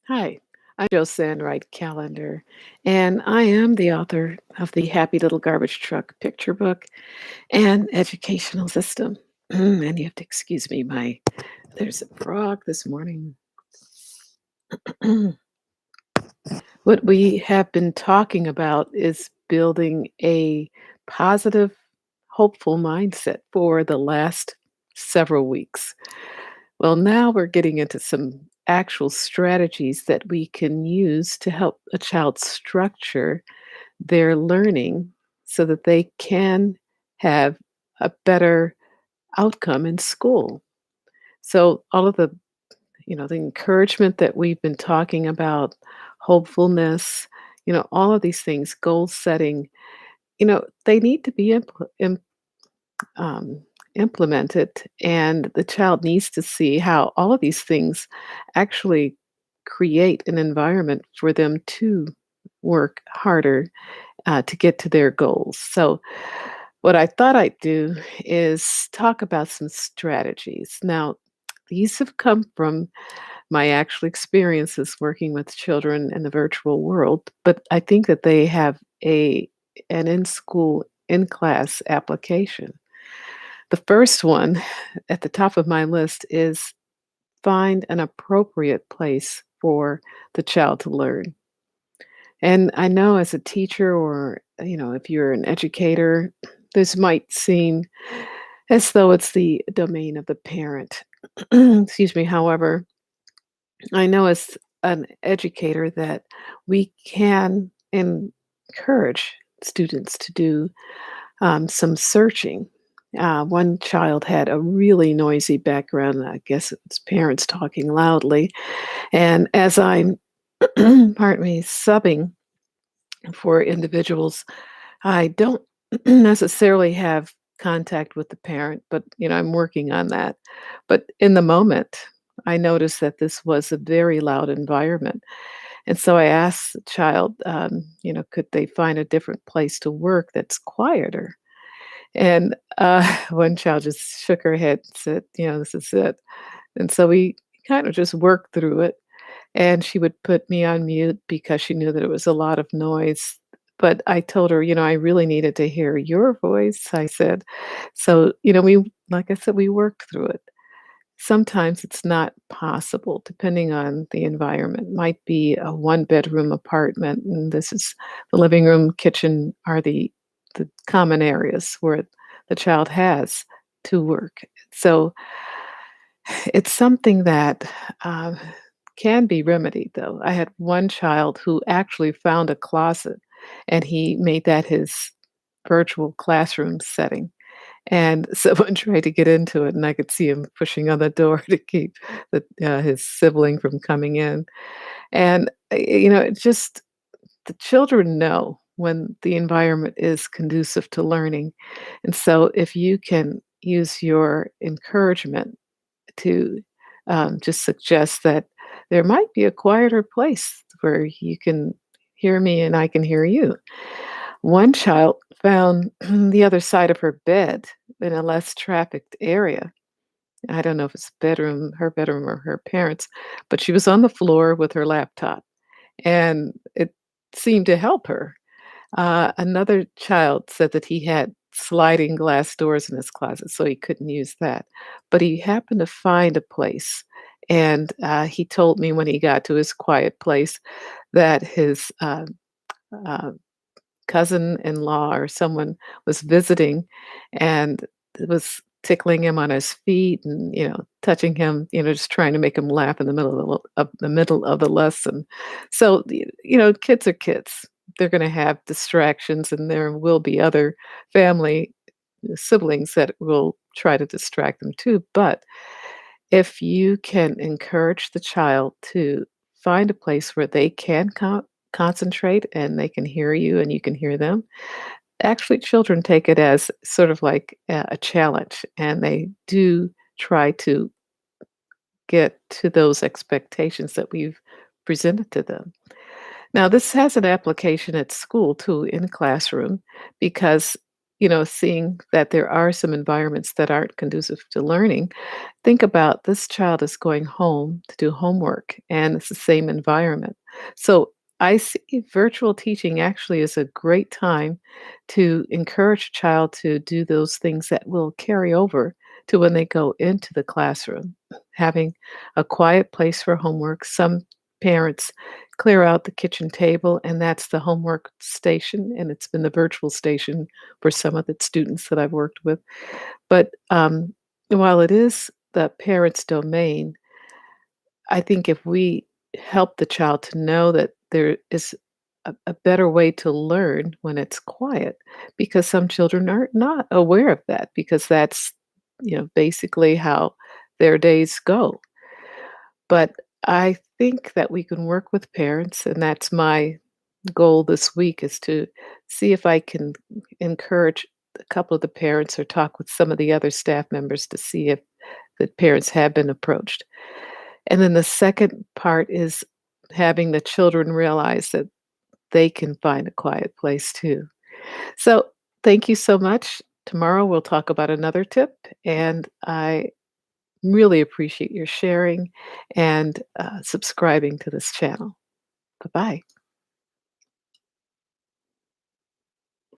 Hi, I'm Joe Sandwright Calendar, and I am the author of the Happy Little Garbage Truck picture book and educational system. And you have to excuse me, my there's a frog this morning. What we have been talking about is building a positive, hopeful mindset for the last several weeks. Well, now we're getting into some actual strategies that we can use to help a child structure their learning so that they can have a better outcome in school. So all of the encouragement that we've been talking about, hopefulness, all of these things, goal setting, they need to be um, implemented, and the child needs to see how all of these things actually create an environment for them to work harder to get to their goals. So, what I thought I'd do is talk about some strategies. Now, these have come from my actual experiences working with children in the virtual world, but I think that they have an in school, in class application. The first one at the top of my list is find an appropriate place for the child to learn. And I know as a teacher or, if you're an educator, this might seem as though it's the domain of the parent. Excuse me. However, I know as an educator that we can encourage students to do some searching. One child had a really noisy background. I guess it's parents talking loudly. And as I'm, pardon me, subbing for individuals, I don't necessarily have contact with the parent, but I'm working on that. But in the moment, I noticed that this was a very loud environment. And so I asked the child, could they find a different place to work that's quieter? And, one child just shook her head and said, "This is it." And so we kind of just worked through it, and she would put me on mute because she knew that it was a lot of noise. But I told her, "I really needed to hear your voice," I said. So, like I said, we worked through it. Sometimes it's not possible depending on the environment. Might be a one-bedroom apartment, and this is the living room, kitchen are the common areas where the child has to work. So, it's something that, can be remedied, though. I had one child who actually found a closet, and he made that his virtual classroom setting. And someone tried to get into it, and I could see him pushing on the door to keep his sibling from coming in. And, it just the children know when the environment is conducive to learning. And so if you can use your encouragement to, just suggest that there might be a quieter place where you can hear me and I can hear you. One child found the other side of her bed in a less trafficked area. I don't know if it's her bedroom or her parents', but she was on the floor with her laptop, and it seemed to help her. Another child said that he had sliding glass doors in his closet, so he couldn't use that. But he happened to find a place, and he told me when he got to his quiet place that his uh, cousin-in-law or someone was visiting and was tickling him on his feet and, touching him, just trying to make him laugh in the middle of the lesson. So, kids are kids. They're gonna have distractions, and there will be other family siblings that will try to distract them too, but if you can encourage the child to find a place where they can concentrate and they can hear you and you can hear them, actually, children take it as sort of like a challenge, and they do try to get to those expectations that we've presented to them. Now, this has an application at school too, in the classroom, because seeing that there are some environments that aren't conducive to learning, think about this child is going home to do homework and it's the same environment. So I see virtual teaching actually is a great time to encourage a child to do those things that will carry over to when they go into the classroom. Having a quiet place for homework. Some parents clear out the kitchen table, and that's the homework station, and it's been the virtual station for some of the students that I've worked with. But while it is the parent's domain, I think if we help the child to know that there is a better way to learn when it's quiet, because some children are not aware of that because that's, basically how their days go. But I think that we can work with parents, and that's my goal this week is to see if I can encourage a couple of the parents or talk with some of the other staff members to see if the parents have been approached. And then the second part is having the children realize that they can find a quiet place too. So, thank you so much. Tomorrow we'll talk about another tip, and I really appreciate your sharing and subscribing to this channel. Bye bye.